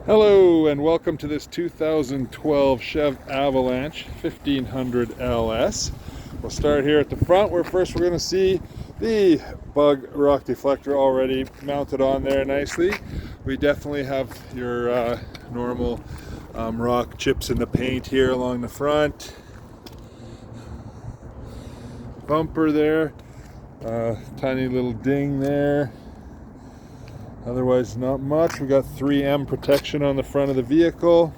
Hello and welcome to this 2012 Chev Avalanche 1500 LS. We'll start here at the front where first we're going to see the bug rock deflector already mounted on there nicely. We definitely have your normal rock chips in the paint here along the front. Bumper there, tiny little ding there. Otherwise not much. We got 3M protection on the front of the vehicle.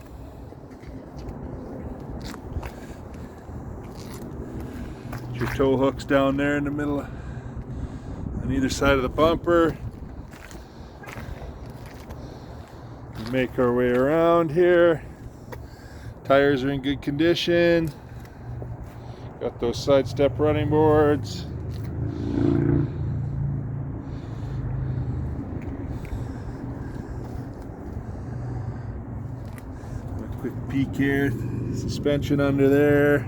Your tow hooks down there in the middle on either side of the bumper. We make our way around here. Tires are in good condition. Got those side step running boards. Quick peek here, suspension under there.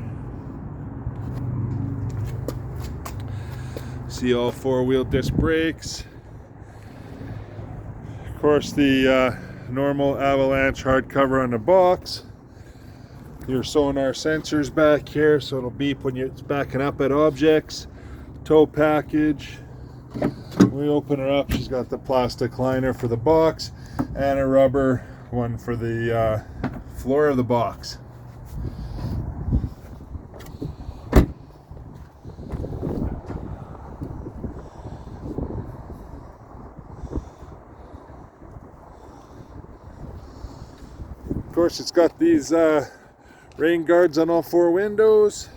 See all four-wheel disc brakes. Of course, the normal Avalanche hardcover on the box. Your sonar sensors back here, so it'll beep when it's backing up at objects. Tow package. We open her up. She's got the plastic liner for the box and a rubber one for the floor of the box. Of course, it's got these rain guards on all four windows.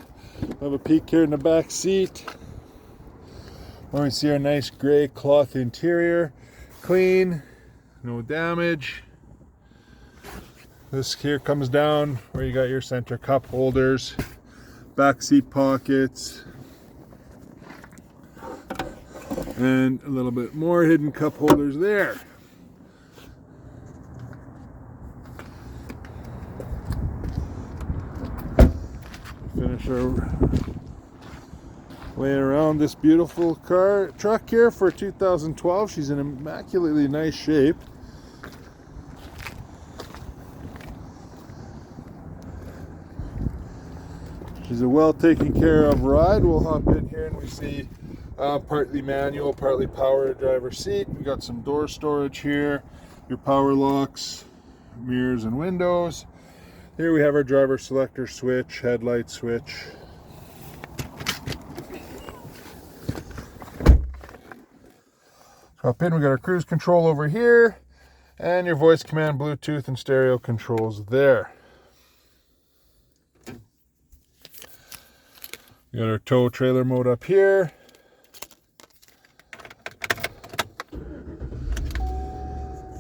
We'll have a peek here in the back seat where we see our nice gray cloth interior. Clean, no damage. This here comes down where you got your center cup holders, back seat pockets, and a little bit more hidden cup holders there. Finish our way around this beautiful truck here for 2012. She's in immaculately nice shape. She's a well taken care of ride. We'll hop in here and we see partly manual, partly power driver's seat. We got some door storage here, your power locks, mirrors and windows. Here we have our driver selector switch, headlight switch. Hop in, we got our cruise control over here and your voice command, Bluetooth and stereo controls there. We got our tow trailer mode up here.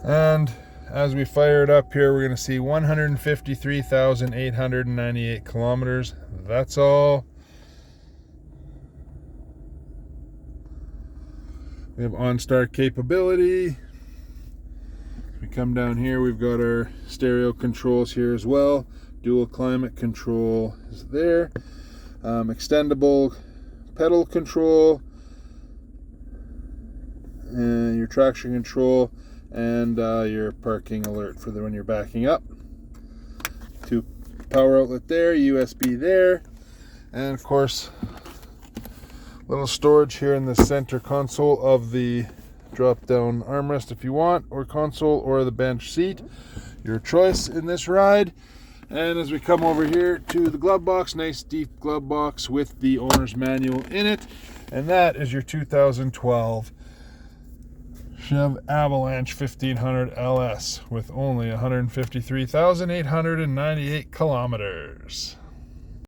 And as we fire it up here, we're going to see 153,898 kilometers. That's all. We have OnStart capability. We come down here, we've got our stereo controls here as well. Dual climate control is there. Extendable pedal control, and your traction control, and your parking alert for when you're backing up. 2 power outlet there, USB there, and of course little storage here in the center console of the drop down armrest if you want, or console, or the bench seat, your choice in this ride. And as we come over here to the glove box, nice deep glove box with the owner's manual in it. And that is your 2012 Chev Avalanche 1500 LS with only 153,898 kilometers.